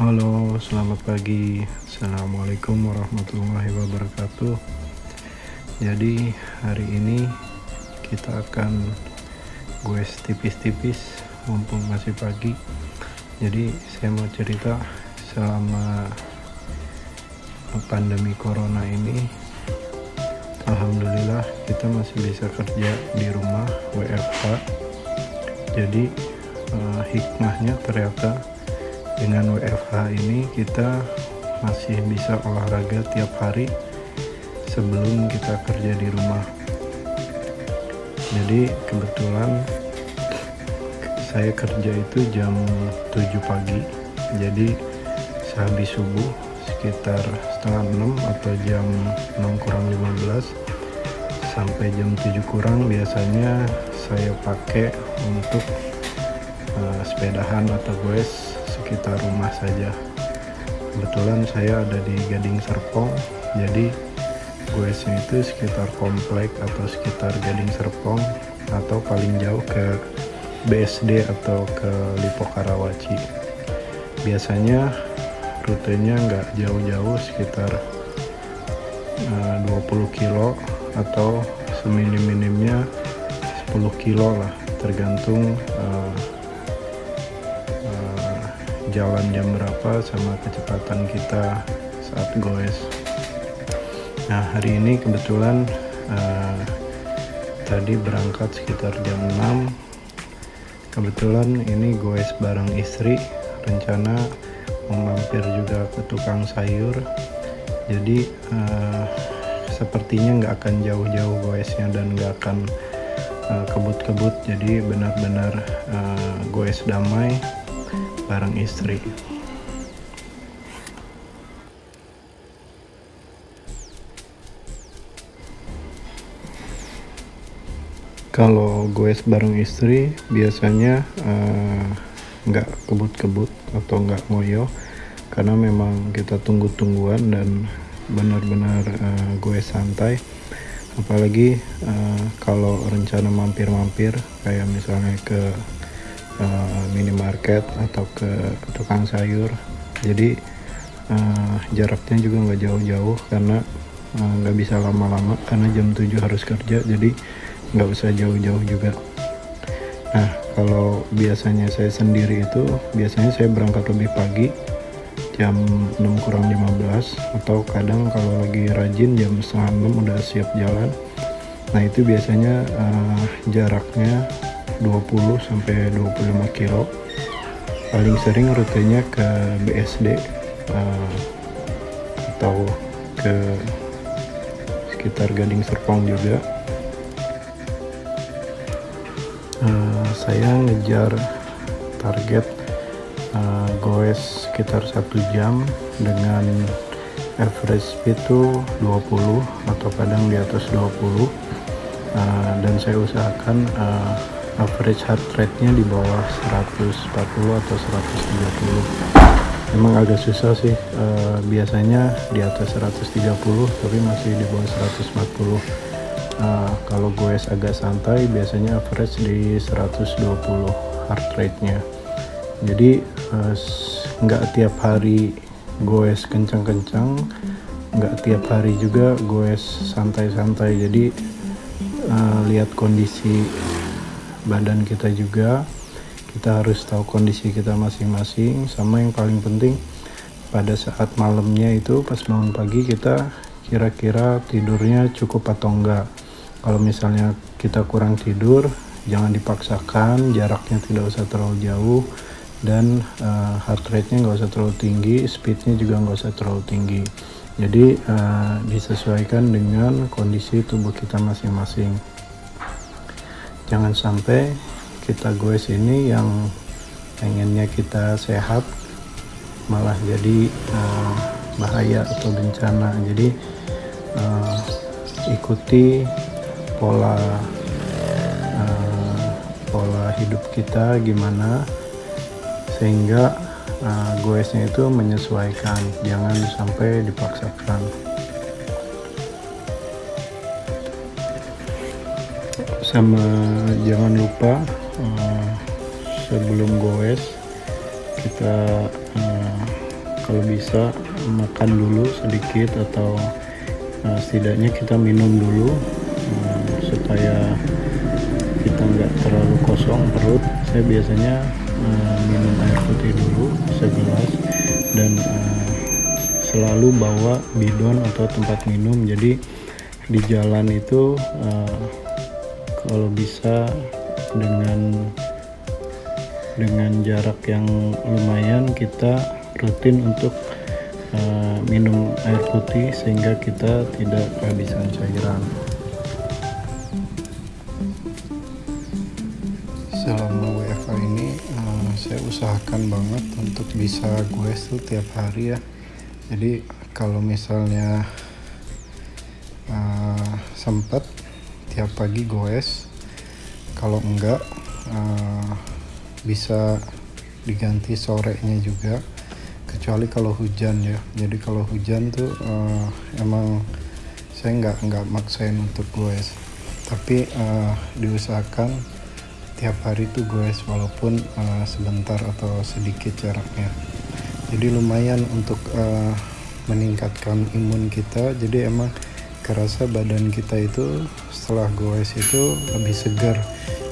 Halo, selamat pagi. Assalamualaikum warahmatullahi wabarakatuh. Jadi hari ini kita akan goes tipis-tipis mumpung masih pagi. Jadi saya mau cerita selama pandemi corona ini, alhamdulillah kita masih bisa kerja di rumah WFH. Jadi hikmahnya ternyata dengan WFH ini kita masih bisa olahraga tiap hari sebelum kita kerja di rumah. Jadi kebetulan saya kerja itu jam 7 pagi. Jadi sehabis subuh sekitar setengah 6 atau jam 6 kurang 15 sampai jam 7 kurang biasanya saya pakai untuk sepedahan atau goes sekitar rumah saja. Kebetulan saya ada di Gading Serpong, jadi goesnya itu sekitar komplek atau sekitar Gading Serpong atau paling jauh ke BSD atau ke Lipo Karawaci. Biasanya rutenya nggak jauh-jauh, sekitar 20 kilo atau seminim-minimnya 10 kilo lah, tergantung jalan jam berapa sama kecepatan kita saat goes. Nah hari ini kebetulan tadi berangkat sekitar jam 6. Kebetulan ini goes bareng istri, rencana mau mampir juga ke tukang sayur. Jadi sepertinya nggak akan jauh-jauh goesnya dan nggak akan kebut-kebut. Jadi benar-benar goes damai bareng istri. Kalau goes bareng istri biasanya nggak kebut-kebut atau nggak ngoyo, karena memang kita tunggu-tungguan dan benar-benar goes santai. Apalagi kalau rencana mampir-mampir kayak misalnya ke minimarket atau ke tukang sayur. Jadi jaraknya juga nggak jauh-jauh karena nggak bisa lama-lama karena jam 7 harus kerja, jadi nggak usah jauh-jauh juga. Nah kalau biasanya saya sendiri itu biasanya saya berangkat lebih pagi jam 6 kurang 15, atau kadang kalau lagi rajin jam setengah 6 udah siap jalan. Nah itu biasanya jaraknya 20 sampai 25 kilo. Paling sering rutenya ke BSD atau ke sekitar Gading Serpong juga. Saya ngejar target goes sekitar 1 jam dengan average speed itu 20 atau kadang di atas 20, dan saya usahakan average heart rate-nya di bawah 140 atau 130. Emang agak susah sih, biasanya di atas 130 tapi masih di bawah 140. Kalau goes agak santai biasanya average di 120 heart rate-nya. Jadi nggak tiap hari goes kencang-kencang, nggak tiap hari juga goes santai-santai. Jadi lihat kondisi badan kita juga, kita harus tahu kondisi kita masing-masing. Sama yang paling penting pada saat malamnya itu pas bangun pagi kita kira-kira tidurnya cukup atau enggak. Kalau misalnya kita kurang tidur, jangan dipaksakan, jaraknya tidak usah terlalu jauh, dan heart rate-nya nggak usah terlalu tinggi, speednya juga nggak usah terlalu tinggi. Jadi disesuaikan dengan kondisi tubuh kita masing-masing. Jangan sampai kita goes ini yang pengennya kita sehat malah jadi bahaya atau bencana. Jadi ikuti pola hidup kita gimana sehingga goesnya itu menyesuaikan, jangan sampai dipaksakan. Sama jangan lupa sebelum goes kita kalau bisa makan dulu sedikit atau setidaknya kita minum dulu supaya kita nggak terlalu kosong perut. Saya biasanya minum air putih dulu segelas dan selalu bawa bidon atau tempat minum. Jadi di jalan itu kalau bisa dengan jarak yang lumayan kita rutin untuk minum air putih sehingga kita tidak kehabisan cairan. Selama WFH ini saya usahakan banget untuk bisa goes tuh tiap hari ya. Jadi kalau misalnya sempat tiap pagi goes, kalau enggak bisa diganti sorenya juga, kecuali kalau hujan ya. Jadi kalau hujan tuh emang saya nggak maksain untuk goes, tapi diusahakan tiap hari tuh goes walaupun sebentar atau sedikit jaraknya. Jadi lumayan untuk meningkatkan imun kita. Jadi emang kerasa badan kita itu setelah goes itu lebih segar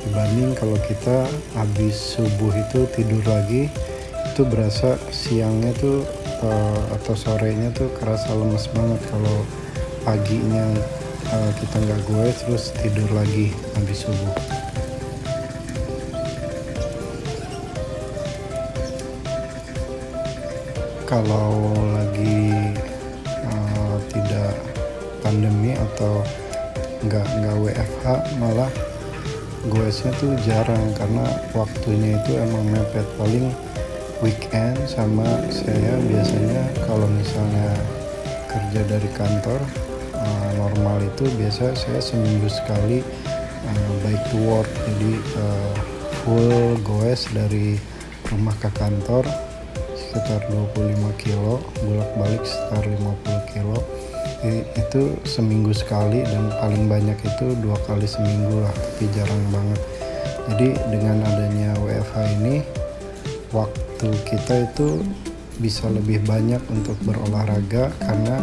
dibanding kalau kita habis subuh itu tidur lagi, itu berasa siangnya tuh atau sorenya tuh kerasa lemes banget kalau paginya kita nggak goes terus tidur lagi habis subuh. Kalau lagi tidak pandemi atau nggak WFH, malah goesnya tuh jarang karena waktunya itu emang mepet. Paling weekend sama saya biasanya kalau misalnya kerja dari kantor normal itu biasa saya seminggu sekali bike to work. Jadi full goes dari rumah ke kantor sekitar 25 kilo, bolak-balik sekitar 50 kilo. Itu seminggu sekali dan paling banyak itu 2 kali seminggu lah, tapi jarang banget. Jadi dengan adanya WFH ini waktu kita itu bisa lebih banyak untuk berolahraga, karena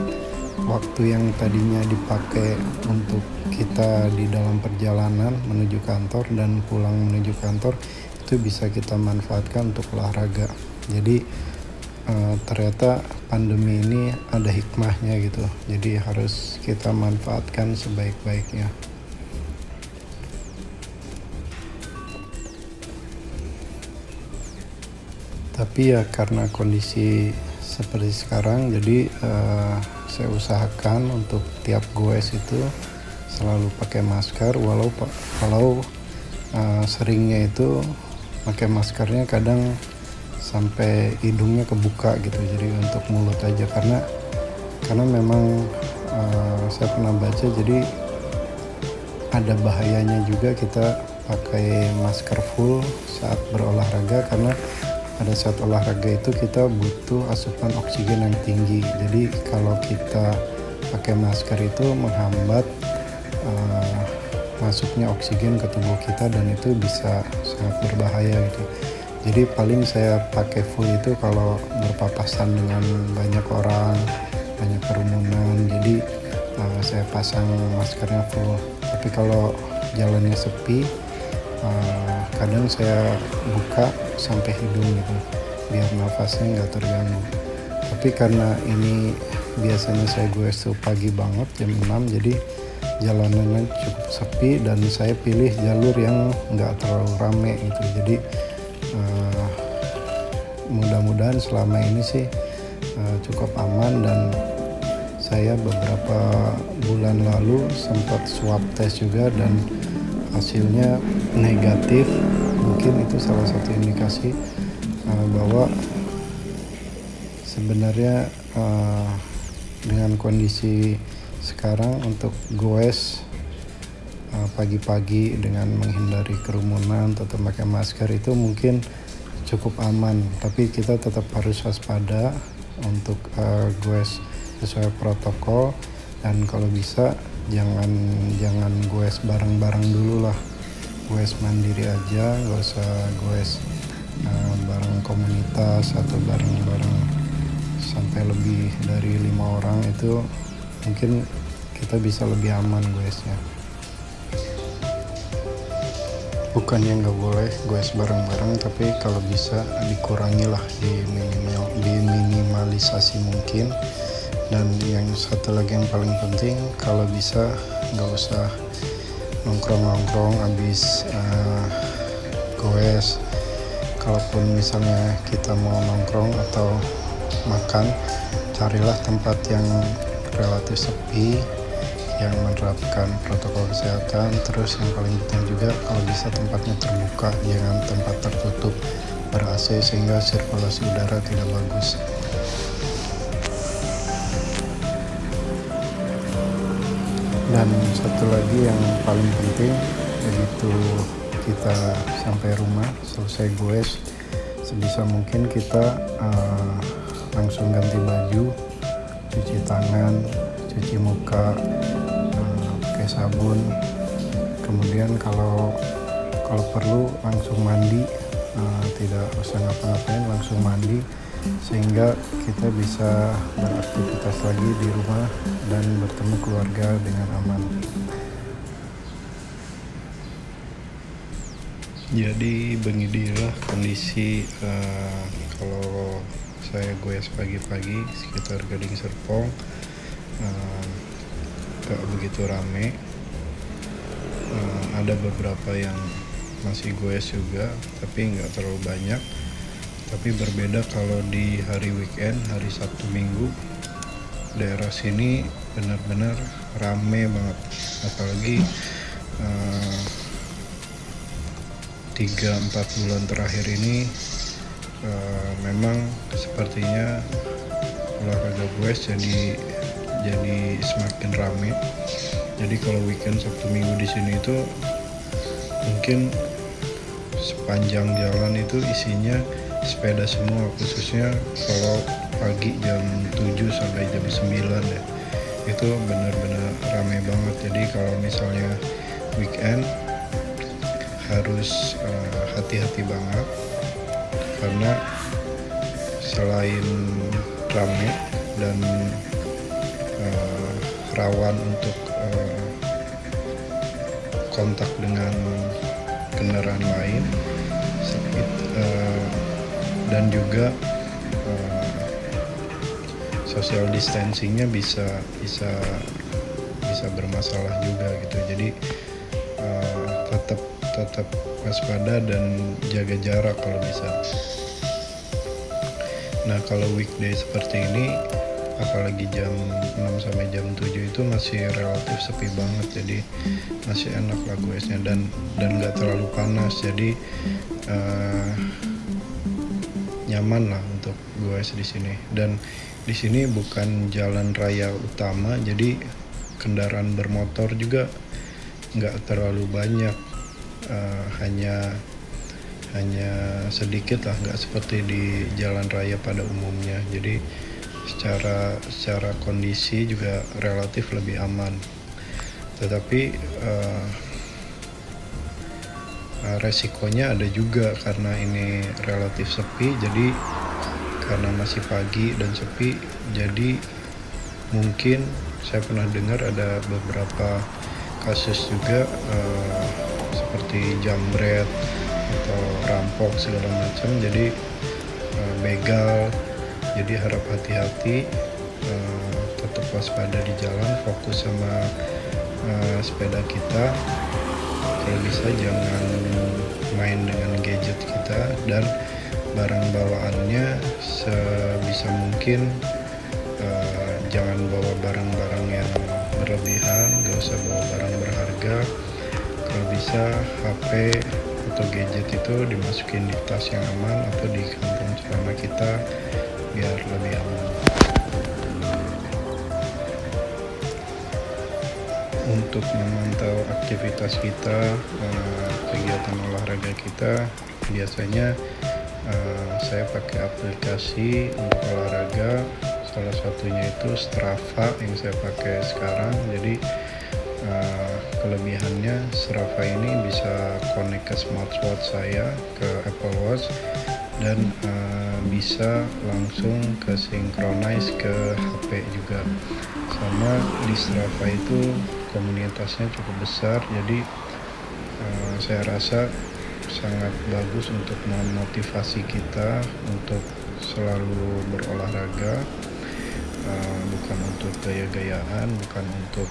waktu yang tadinya dipakai untuk kita di dalam perjalanan menuju kantor dan pulang menuju kantor itu bisa kita manfaatkan untuk olahraga. Jadi ternyata pandemi ini ada hikmahnya gitu, jadi harus kita manfaatkan sebaik-baiknya. Tapi ya karena kondisi seperti sekarang, jadi saya usahakan untuk tiap goes itu selalu pakai masker, walau seringnya itu pakai maskernya kadang sampai hidungnya kebuka gitu, jadi untuk mulut aja, karena memang saya pernah baca jadi ada bahayanya juga kita pakai masker full saat berolahraga, karena pada saat olahraga itu kita butuh asupan oksigen yang tinggi. Jadi kalau kita pakai masker itu menghambat masuknya oksigen ke tubuh kita dan itu bisa sangat berbahaya gitu. Jadi paling saya pakai full itu kalau berpapasan dengan banyak orang, banyak kerumunan, jadi saya pasang maskernya full. Tapi kalau jalannya sepi, kadang saya buka sampai hidung gitu, biar nafasnya nggak terganggu. Tapi karena ini biasanya saya goes tuh pagi banget jam 6, jadi jalanannya cukup sepi dan saya pilih jalur yang nggak terlalu rame gitu. Jadi mudah-mudahan selama ini sih cukup aman, dan saya beberapa bulan lalu sempat swab test juga dan hasilnya negatif. Mungkin itu salah satu indikasi bahwa sebenarnya dengan kondisi sekarang untuk goes pagi-pagi dengan menghindari kerumunan, tetap pakai masker itu mungkin cukup aman, tapi kita tetap harus waspada untuk goes sesuai protokol, dan kalau bisa jangan goes bareng-bareng dulu lah, goes mandiri aja, nggak usah goes bareng komunitas atau bareng sampai lebih dari 5 orang itu mungkin kita bisa lebih aman goesnya. Bukannya nggak boleh goes bareng-bareng, tapi kalau bisa dikurangilah, diminimalisasi mungkin. Dan yang satu lagi yang paling penting, kalau bisa nggak usah nongkrong-nongkrong habis goes. Kalaupun misalnya kita mau nongkrong atau makan, carilah tempat yang relatif sepi, yang menerapkan protokol kesehatan. Terus yang paling penting juga kalau bisa tempatnya terbuka, jangan tempat tertutup ber-AC sehingga sirkulasi udara tidak bagus. Dan satu lagi yang paling penting, begitu kita sampai rumah selesai goes, sebisa mungkin kita langsung ganti baju, cuci tangan, cuci muka, pakai sabun. Kemudian kalau perlu langsung mandi, tidak usah ngapa-ngapain, langsung mandi sehingga kita bisa beraktivitas lagi di rumah dan bertemu keluarga dengan aman. Jadi beginilah kondisi kalau saya goes pagi-pagi sekitar Gading Serpong. Gak begitu rame, ada beberapa yang masih goes juga, tapi nggak terlalu banyak. Tapi berbeda kalau di hari weekend, hari Sabtu Minggu, daerah sini benar-benar rame banget. Apalagi 3-4 bulan terakhir ini memang sepertinya olahraga goes jadi semakin rame. Jadi kalau weekend Sabtu Minggu di sini itu mungkin sepanjang jalan itu isinya sepeda semua, khususnya kalau pagi jam 7 sampai jam 9 ya, itu benar-benar rame banget. Jadi kalau misalnya weekend harus hati-hati banget, karena selain rame dan rawan untuk kontak dengan kendaraan lain, dan juga social distancingnya bisa bermasalah juga gitu. Jadi tetap waspada dan jaga jarak kalau bisa. Nah kalau weekday seperti ini, apalagi jam 6 sampai jam 7 itu masih relatif sepi banget, jadi masih enak lah goesnya dan nggak terlalu panas, jadi nyaman lah untuk goes di sini. Dan di sini bukan jalan raya utama, jadi kendaraan bermotor juga nggak terlalu banyak, hanya sedikit lah, nggak seperti di jalan raya pada umumnya. Jadi secara kondisi juga relatif lebih aman. Tetapi resikonya ada juga karena ini relatif sepi. Jadi karena masih pagi dan sepi, jadi mungkin saya pernah dengar ada beberapa kasus juga seperti jambret atau rampok segala macam, jadi begal. Jadi harap hati-hati, tetap waspada di jalan, fokus sama sepeda kita. Kalau bisa jangan main dengan gadget kita, dan barang bawaannya sebisa mungkin jangan bawa barang-barang yang berlebihan, gak usah bawa barang berharga. Kalau bisa HP atau gadget itu dimasukin di tas yang aman atau di kantong celana kita biar lebih aman. Untuk memantau aktivitas kita, kegiatan olahraga kita, biasanya saya pakai aplikasi untuk olahraga. Salah satunya itu Strava yang saya pakai sekarang. Jadi kelebihannya Strava ini bisa connect ke smartwatch saya, ke Apple Watch. dan bisa langsung ke synchronize ke HP juga. Sama di Strava itu komunitasnya cukup besar, jadi saya rasa sangat bagus untuk memotivasi kita untuk selalu berolahraga, bukan untuk gaya-gayaan, bukan untuk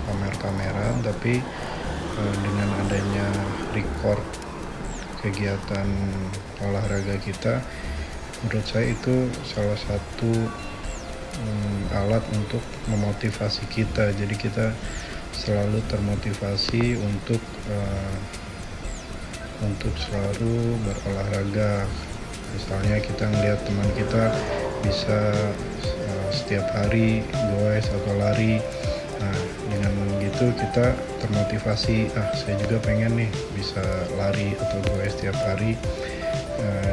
pamer-pameran, tapi dengan adanya record kegiatan olahraga kita, menurut saya itu salah satu alat untuk memotivasi kita. Jadi kita selalu termotivasi untuk selalu berolahraga. Misalnya kita ngelihat teman kita bisa setiap hari goes atau lari, nah dengan gitu kita termotivasi, saya juga pengen nih bisa lari atau goes setiap hari,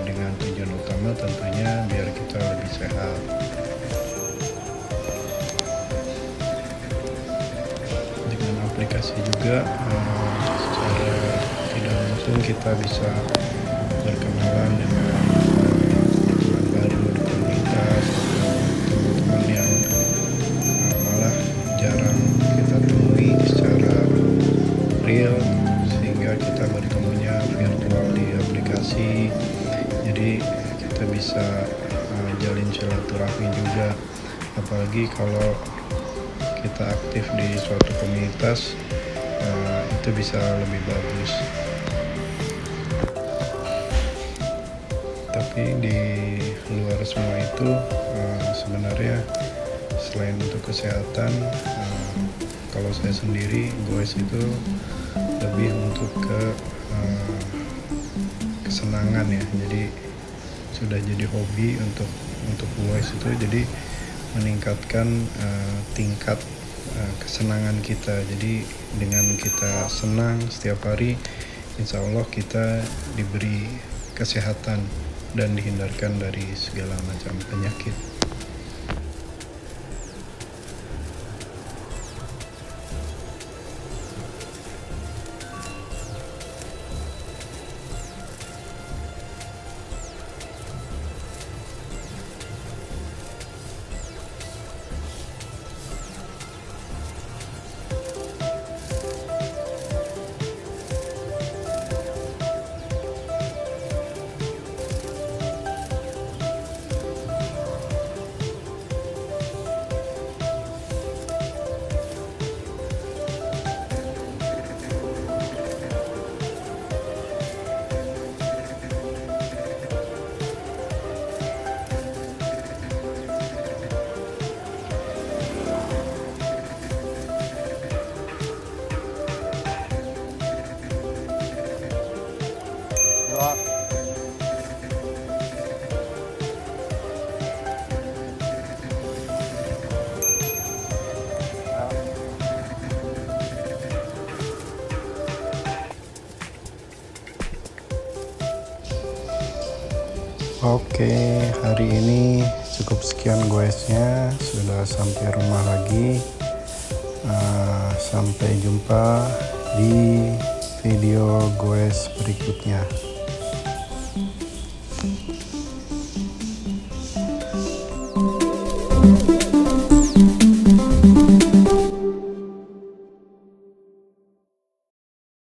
dengan tujuan utama tentunya biar kita lebih sehat. Dengan aplikasi juga secara tidak langsung kita bisa berkenalan dengan teman baru di komunitas atau teman-teman yang malah jarang kita temui secara real, sehingga kita bertemunya virtual di aplikasi. Jadi kita bisa jalin silaturahmi juga, apalagi kalau kita aktif di suatu komunitas, itu bisa lebih bagus. Tapi di luar semua itu, sebenarnya selain untuk kesehatan, kalau saya sendiri goes itu lebih untuk ke kesenangan ya. Jadi sudah jadi hobi untuk goes itu, jadi meningkatkan tingkat kesenangan kita. Jadi dengan kita senang setiap hari, insya Allah kita diberi kesehatan dan dihindarkan dari segala macam penyakit. Oke, hari ini cukup sekian goesnya, sudah sampai rumah lagi. Sampai jumpa di video goes berikutnya.